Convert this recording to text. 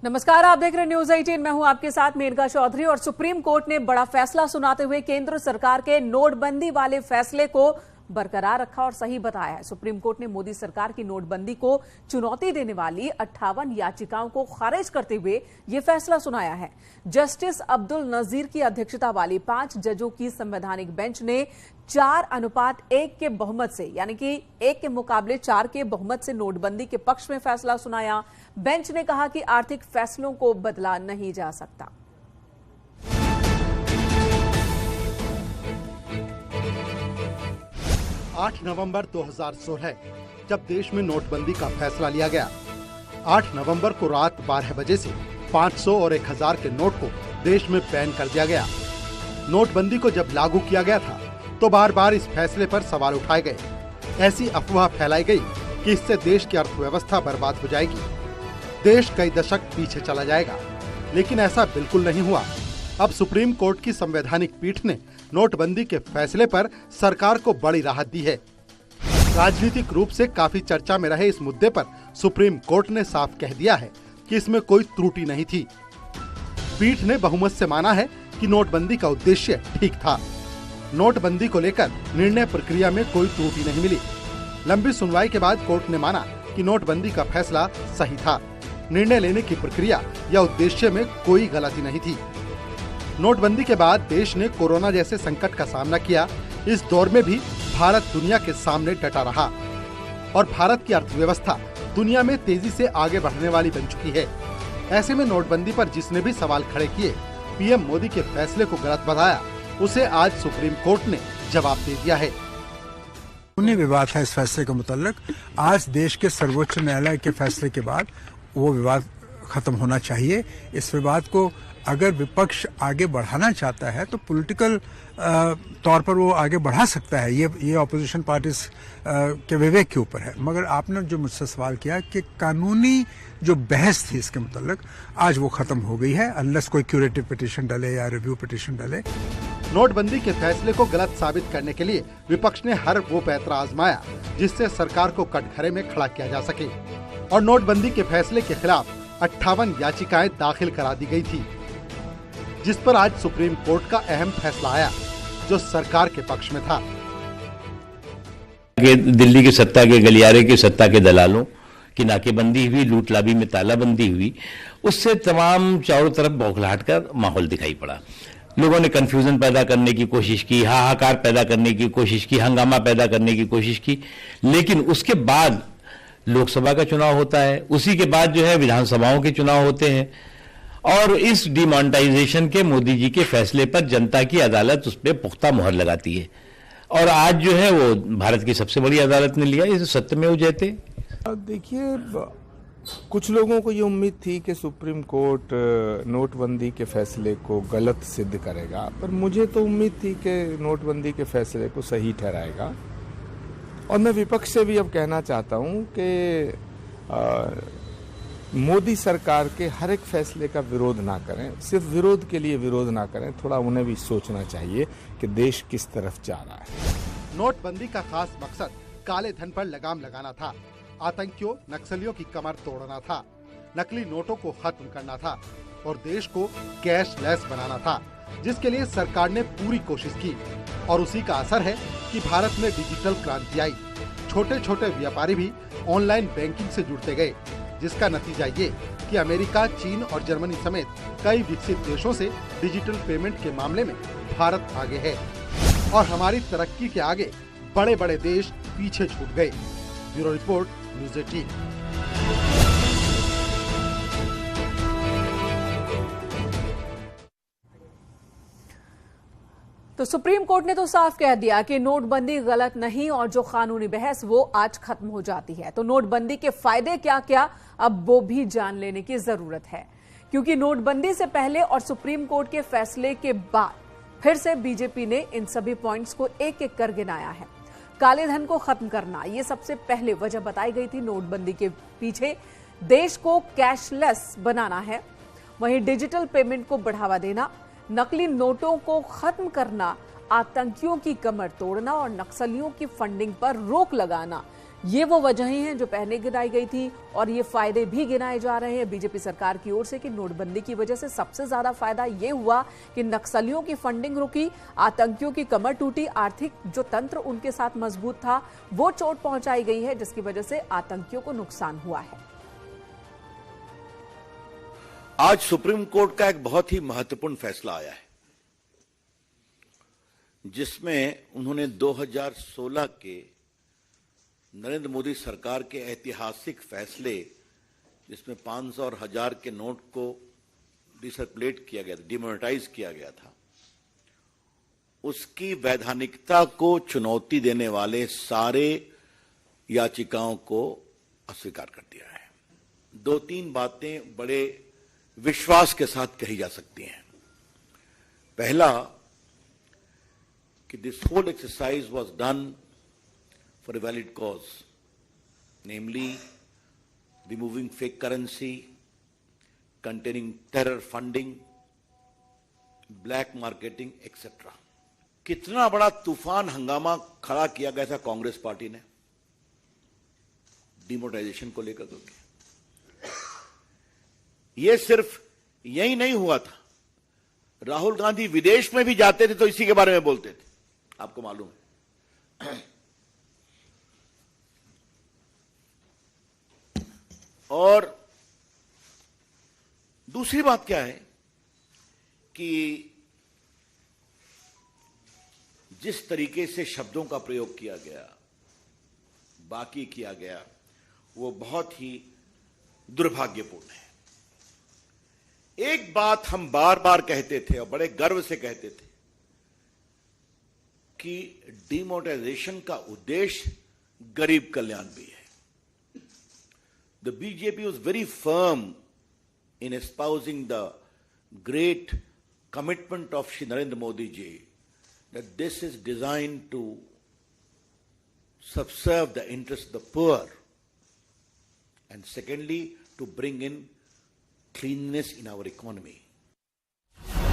नमस्कार, आप देख रहे हैं न्यूज 18। मैं हूं आपके साथ मेनका चौधरी। और सुप्रीम कोर्ट ने बड़ा फैसला सुनाते हुए केंद्र सरकार के नोटबंदी वाले फैसले को बरकरार रखा और सही बताया है। सुप्रीम कोर्ट ने मोदी सरकार की नोटबंदी को चुनौती देने वाली 58 याचिकाओं को खारिज करते हुए यह फैसला सुनाया है। जस्टिस अब्दुल नजीर की अध्यक्षता वाली 5 जजों की संवैधानिक बेंच ने 4:1 के बहुमत से, यानी कि 1 के मुकाबले 4 के बहुमत से नोटबंदी के पक्ष में फैसला सुनाया। बेंच ने कहा कि आर्थिक फैसलों को बदला नहीं जा सकता। 8 नवंबर 2016 जब देश में नोटबंदी का फैसला लिया गया। 8 नवंबर को रात 12 बजे से 500 और 1000 के नोट को देश में बैन कर दिया गया। नोटबंदी को जब लागू किया गया था तो बार बार इस फैसले पर सवाल उठाए गए। ऐसी अफवाह फैलाई गई कि इससे देश की अर्थव्यवस्था बर्बाद हो जाएगी, देश कई दशक पीछे चला जाएगा, लेकिन ऐसा बिल्कुल नहीं हुआ। अब सुप्रीम कोर्ट की संवैधानिक पीठ ने नोटबंदी के फैसले पर सरकार को बड़ी राहत दी है। राजनीतिक रूप से काफी चर्चा में रहे इस मुद्दे पर सुप्रीम कोर्ट ने साफ कह दिया है कि इसमें कोई त्रुटि नहीं थी। पीठ ने बहुमत से माना है कि नोटबंदी का उद्देश्य ठीक था। नोटबंदी को लेकर निर्णय प्रक्रिया में कोई त्रुटि नहीं मिली। लंबी सुनवाई के बाद कोर्ट ने माना कि नोटबंदी का फैसला सही था। निर्णय लेने की प्रक्रिया या उद्देश्य में कोई गलती नहीं थी। नोटबंदी के बाद देश ने कोरोना जैसे संकट का सामना किया। इस दौर में भी भारत दुनिया के सामने डटा रहा और भारत की अर्थव्यवस्था दुनिया में तेजी से आगे बढ़ने वाली बन चुकी है। ऐसे में नोटबंदी पर जिसने भी सवाल खड़े किए, पीएम मोदी के फैसले को गलत बताया, उसे आज सुप्रीम कोर्ट ने जवाब दे दिया है। उन्हें विवाद है इस फैसले के मुताल्लिक। आज देश के सर्वोच्च न्यायालय के फैसले के बाद वो विवाद खत्म होना चाहिए। इस विवाद को अगर विपक्ष आगे बढ़ाना चाहता है तो पॉलिटिकल तौर पर वो आगे बढ़ा सकता है। ये ऑपोजिशन पार्टीज के विवेक के ऊपर है। मगर आपने जो मुझसे सवाल किया कि कानूनी जो बहस थी इसके मुताल्लिक, आज वो खत्म हो गई है, अनलेस कोई क्यूरेटिव पिटीशन डाले या रिव्यू पिटीशन डाले। नोटबंदी के फैसले को गलत साबित करने के लिए विपक्ष ने हर वो पैंतरा आजमाया जिससे सरकार को कटघरे में खड़ा किया जा सके और नोटबंदी के फैसले के खिलाफ 58 याचिकाएं दाखिल करा दी गई थी, जिस पर आज सुप्रीम कोर्ट का अहम फैसला आया जो सरकार के पक्ष में था। दिल्ली की सत्ता के गलियारे की सत्ता के दलालों की नाकेबंदी हुई, लूटलाबी में तालाबंदी हुई, उससे तमाम चारों तरफ बौखलाहट का माहौल दिखाई पड़ा। लोगों ने कंफ्यूजन पैदा करने की कोशिश की, हाहाकार पैदा करने की कोशिश की, हंगामा पैदा करने की कोशिश की, लेकिन उसके बाद लोकसभा का चुनाव होता है, उसी के बाद जो है विधानसभाओं के चुनाव होते हैं और इस डिमोनेटाइजेशन के मोदी जी के फैसले पर जनता की अदालत उस पर पुख्ता मुहर लगाती है और आज जो है वो भारत की सबसे बड़ी अदालत ने लिया। इसे सत्यमेव जयते। देखिए, कुछ लोगों को ये उम्मीद थी कि सुप्रीम कोर्ट नोटबंदी के फैसले को गलत सिद्ध करेगा, पर मुझे तो उम्मीद थी कि नोटबंदी के फैसले को सही ठहराएगा। और मैं विपक्ष से भी अब कहना चाहता हूं कि मोदी सरकार के हर एक फैसले का विरोध ना करें, सिर्फ विरोध के लिए विरोध ना करें। थोड़ा उन्हें भी सोचना चाहिए कि देश किस तरफ जा रहा है। नोटबंदी का खास मकसद काले धन पर लगाम लगाना था, आतंकियों नक्सलियों की कमर तोड़ना था, नकली नोटों को खत्म करना था और देश को कैशलेस बनाना था, जिसके लिए सरकार ने पूरी कोशिश की। और उसी का असर है कि भारत में डिजिटल क्रांति आई। छोटे छोटे व्यापारी भी ऑनलाइन बैंकिंग से जुड़ते गए, जिसका नतीजा ये कि अमेरिका, चीन और जर्मनी समेत कई विकसित देशों से डिजिटल पेमेंट के मामले में भारत आगे है और हमारी तरक्की के आगे बड़े बड़े देश पीछे छूट गए। Bureau report, news 18। तो सुप्रीम कोर्ट ने तो साफ कह दिया कि नोटबंदी गलत नहीं और जो कानूनी बहस वो आज खत्म हो जाती है। तो नोटबंदी के फायदे क्या क्या, अब वो भी जान लेने की जरूरत है, क्योंकि नोटबंदी से पहले और सुप्रीम कोर्ट के फैसले के बाद फिर से बीजेपी ने इन सभी पॉइंट्स को एक एक कर गिनाया है। काले धन को खत्म करना, ये सबसे पहले वजह बताई गई थी नोटबंदी के पीछे। देश को कैशलेस बनाना है, वहीं डिजिटल पेमेंट को बढ़ावा देना, नकली नोटों को खत्म करना, आतंकियों की कमर तोड़ना और नक्सलियों की फंडिंग पर रोक लगाना, ये वो वजहें हैं जो पहले गिनाई गई थी और ये फायदे भी गिनाए जा रहे हैं बीजेपी सरकार की ओर से कि नोटबंदी की वजह से सबसे ज्यादा फायदा ये हुआ कि नक्सलियों की फंडिंग रुकी, आतंकियों की कमर टूटी, आर्थिक जो तंत्र उनके साथ मजबूत था वो चोट पहुंचाई गई है, जिसकी वजह से आतंकियों को नुकसान हुआ है। आज सुप्रीम कोर्ट का एक बहुत ही महत्वपूर्ण फैसला आया है, जिसमें उन्होंने 2016 के नरेंद्र मोदी सरकार के ऐतिहासिक फैसले, जिसमें 500 और 1000 के नोट को डिसर्कुलेट किया गया था, डिमोनेटाइज किया गया था, उसकी वैधानिकता को चुनौती देने वाले सारे याचिकाओं को अस्वीकार कर दिया है। 2-3 बातें बड़े विश्वास के साथ कही जा सकती हैं। पहला कि this whole exercise was done for a valid cause, namely removing fake currency, containing terror funding, black marketing, etc. कितना बड़ा तूफान हंगामा खड़ा किया गया था कांग्रेस पार्टी ने डिमोनेटाइजेशन को लेकर के। यह सिर्फ यही नहीं हुआ था, राहुल गांधी विदेश में भी जाते थे तो इसी के बारे में बोलते थे, आपको मालूम है। और दूसरी बात क्या है कि जिस तरीके से शब्दों का प्रयोग किया गया, बाकी किया गया, वो बहुत ही दुर्भाग्यपूर्ण है। एक बात हम बार बार कहते थे और बड़े गर्व से कहते थे कि डिमोनेटाइजेशन का उद्देश्य गरीब कल्याण भी है। The BJP was very firm in espousing the great commitment of Shri Narendra Modi ji that this is designed to subserve the interests of the poor, and secondly, to bring in cleanliness in our economy.